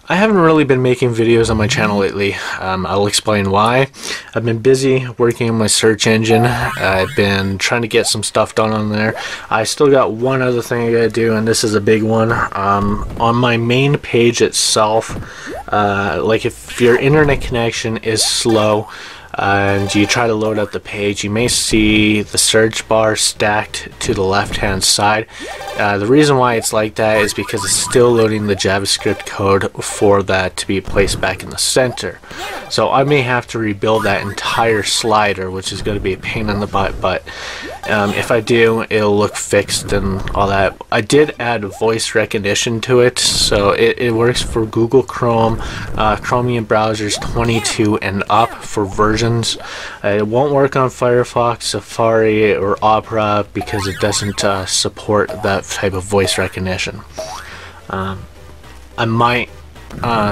I haven't really been making videos on my channel lately. I'll explain why. I've been busy working on my search engine. I've been trying to get some stuff done on there. I still got one other thing I gotta do, and this is a big one. On my main page itself, like if your internet connection is slow and you try to load up the page, you may see the search bar stacked to the left hand side. The reason why it's like that is because it's still loading the JavaScript code for that to be placed back in the center. So I may have to rebuild that entire slider, which is going to be a pain in the butt, but if I do, it'll look fixed and all that. I did add voice recognition to it, so it works for Google Chrome, Chromium browsers 22 and up for versions. It won't work on Firefox, Safari, or Opera because it doesn't support that type of voice recognition. I might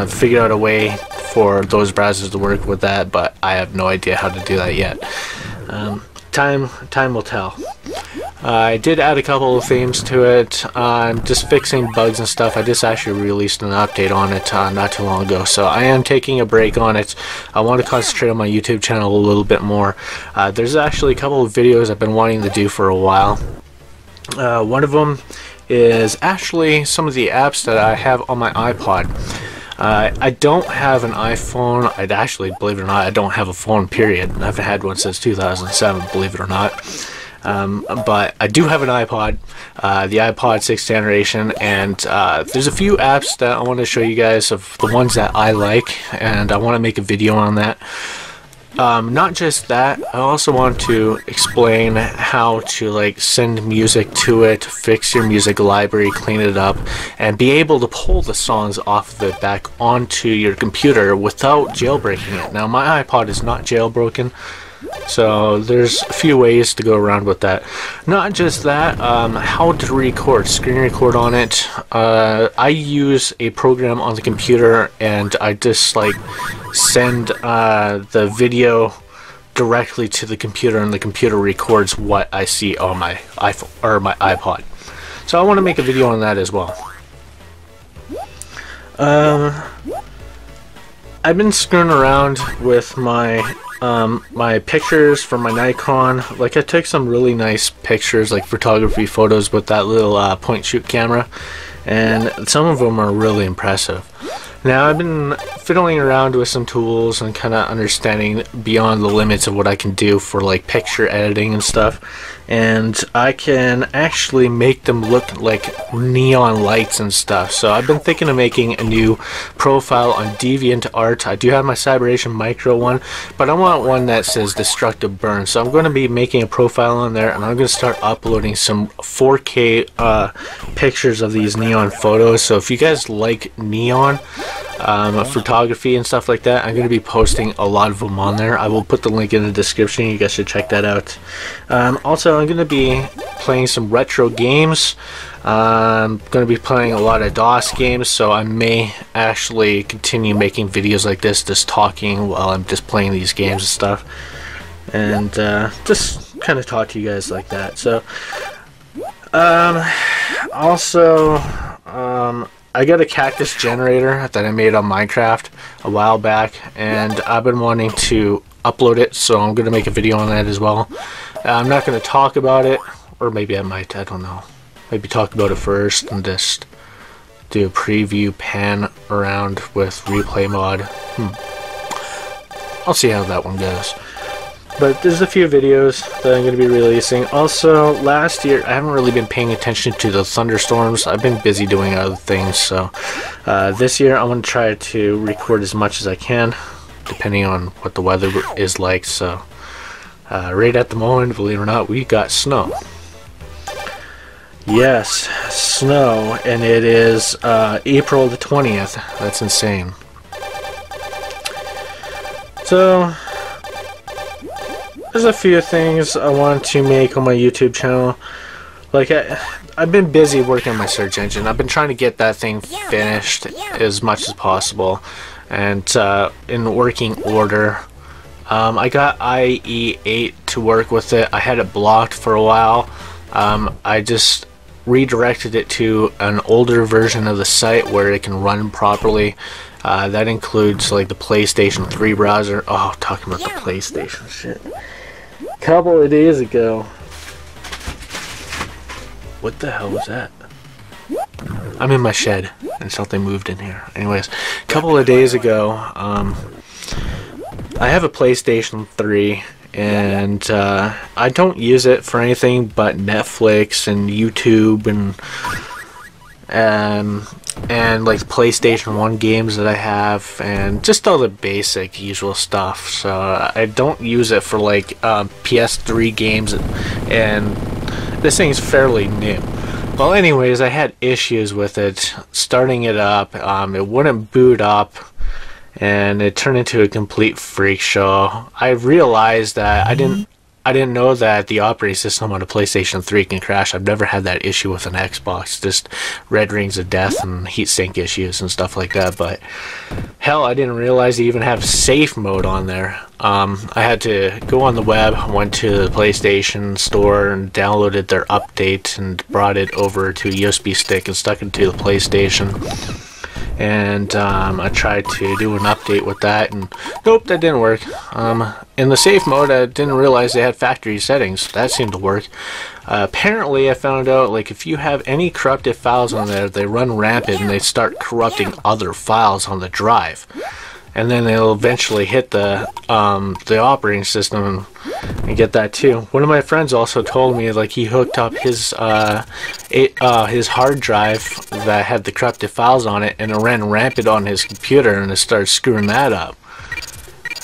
figure out a way for those browsers to work with that, but I have no idea how to do that yet. Time will tell. I did add a couple of themes to it. I'm just fixing bugs and stuff. I just actually released an update on it not too long ago, so I am taking a break on it. I want to concentrate on my YouTube channel a little bit more. There's actually a couple of videos I've been wanting to do for a while. One of them is actually some of the apps that I have on my iPod. I don't have an iPhone. I'd actually, believe it or not, I don't have a phone, period. I haven't had one since 2007, believe it or not. But I do have an iPod, the iPod 6th generation, and there's a few apps that I want to show you guys of the ones that I like, and I want to make a video on that. Not just that, I also want to explain how to like send music to it, fix your music library, clean it up, and be able to pull the songs off of it back onto your computer without jailbreaking it. Now my iPod is not jailbroken, so there's a few ways to go around with that. Not just that, how to record, screen record on it. I use a program on the computer, and I just like send the video directly to the computer, and the computer records what I see on my iPhone or my iPod. So I want to make a video on that as well. I've been screwing around with my my pictures from my Nikon. Like I took some really nice pictures, like photography photos, with that little point shoot camera, and some of them are really impressive. Now I've been fiddling around with some tools and kind of understanding beyond the limits of what I can do for like picture editing and stuff, and I can actually make them look like neon lights and stuff. So I've been thinking of making a new profile on DeviantArt. I do have my Cyberation Micro one, but I want one that says DestructiveBurn. So I'm going to be making a profile on there, and I'm going to start uploading some 4K pictures of these neon photos. So if you guys like neon photography and stuff like that, I'm going to be posting a lot of them on there. I will put the link in the description. You guys should check that out. Also, I'm going to be playing some retro games. I'm going to be playing a lot of DOS games, so I may actually continue making videos like this, just talking while I'm just playing these games and stuff, and just kind of talk to you guys like that. So also I got a cactus generator that I made on Minecraft a while back, and I've been wanting to upload it, so I'm going to make a video on that as well. I'm not going to talk about it, or maybe I might, I don't know. Maybe talk about it first and just do a preview pan around with replay mod. I'll see how that one goes. But there's a few videos that I'm going to be releasing. Also, last year, I haven't really been paying attention to the thunderstorms. I've been busy doing other things, so this year I'm going to try to record as much as I can, depending on what the weather is like. So, right at the moment, believe it or not, we got snow. Yes, snow, and it is April the 20th. That's insane. So there's a few things I want to make on my YouTube channel. Like I've been busy working on my search engine. I've been trying to get that thing finished as much as possible, and in working order. I got IE8 to work with it. I had it blocked for a while. I just redirected it to an older version of the site where it can run properly. That includes like the PlayStation 3 browser. Oh, talking about the PlayStation shit. A couple of days ago. What the hell was that? I'm in my shed and something moved in here. Anyways, a couple of days ago, I have a PlayStation 3 and I don't use it for anything but Netflix and YouTube and like PlayStation 1 games that I have and just all the basic usual stuff. So I don't use it for like PS3 games, and this thing's fairly new. Well, anyways, I had issues with it starting it up. It wouldn't boot up, and it turned into a complete freak show. I realized that I didn't know that the operating system on a PlayStation 3 can crash. I've never had that issue with an Xbox, just red rings of death and heatsink issues and stuff like that. But hell, I didn't realize they even have safe mode on there. I had to go on the web, went to the PlayStation store and downloaded their update and brought it over to a USB stick and stuck it to the PlayStation. And I tried to do an update with that, and nope, that didn't work. In the safe mode, I didn't realize they had factory settings. That seemed to work. Apparently, I found out like if you have any corrupted files on there, they run rampant and they start corrupting other files on the drive, and then they'll eventually hit the operating system and get that too. One of my friends also told me like he hooked up his hard drive that had the corrupted files on it, and it ran rampant on his computer, and it started screwing that up.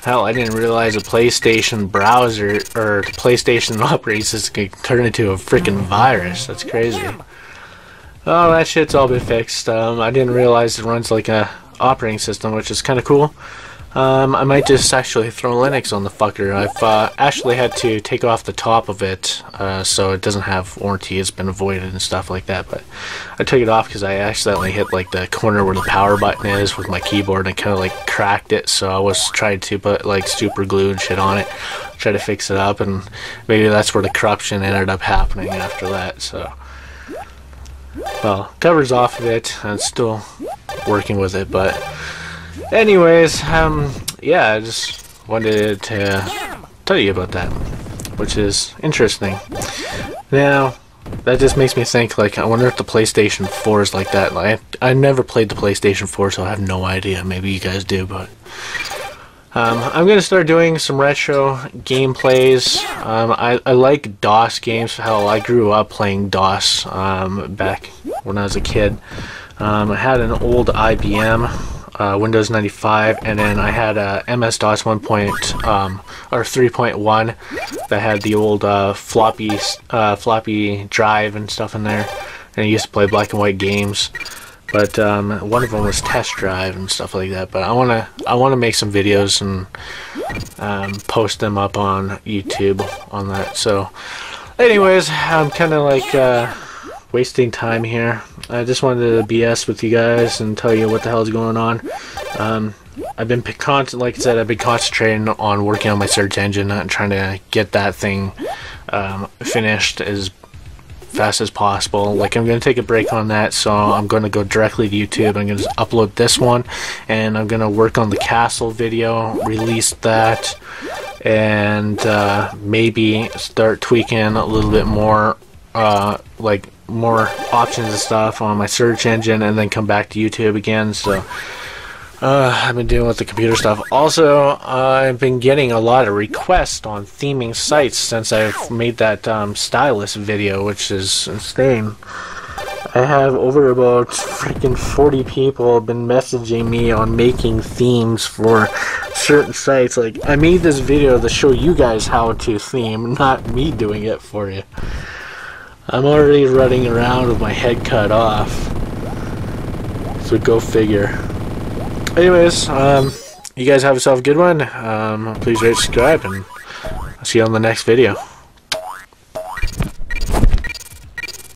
Hell, I didn't realize a PlayStation browser or the PlayStation operating system could turn into a freaking virus. That's crazy. Oh, that shit's all been fixed. I didn't realize it runs like a operating system, which is kind of cool. I might just actually throw Linux on the fucker. I've actually had to take off the top of it so it doesn't have warranty. It's been avoided and stuff like that, but I took it off because I accidentally hit like the corner where the power button is with my keyboard and kind of like cracked it, so I was trying to put like super glue and shit on it, try to fix it up, and maybe that's where the corruption ended up happening after that. So well, cover's off of it and still working with it, but anyways, yeah, I just wanted to tell you about that, which is interesting. Now, that just makes me think, like, I wonder if the PlayStation 4 is like that. Like, I never played the PlayStation 4, so I have no idea. Maybe you guys do, but I'm gonna start doing some retro gameplays. I like DOS games. Hell, I grew up playing DOS back when I was a kid. I had an old IBM Windows 95, and then I had a MS-DOS 3.1 that had the old floppy drive and stuff in there, and I used to play black and white games. But one of them was Test Drive and stuff like that. But I wanna make some videos and post them up on YouTube on that. So, anyways, I'm kind of like wasting time here. I just wanted to BS with you guys and tell you what the hell is going on. I've been like I said, I've been concentrating on working on my search engine and trying to get that thing finished as fast as possible. Like, I'm going to take a break on that, so I'm going to go directly to YouTube. I'm going to just upload this one, and I'm going to work on the castle video, release that, and maybe start tweaking a little bit more, like more options and stuff on my search engine, and then come back to YouTube again. So I've been dealing with the computer stuff. Also, I've been getting a lot of requests on theming sites since I've made that stylus video, which is insane. I have over about freaking 40 people have been messaging me on making themes for certain sites. Like, I made this video to show you guys how to theme, not me doing it for you. I'm already running around with my head cut off, so go figure. Anyways, you guys have yourself a good one. Please rate, subscribe, and I'll see you on the next video.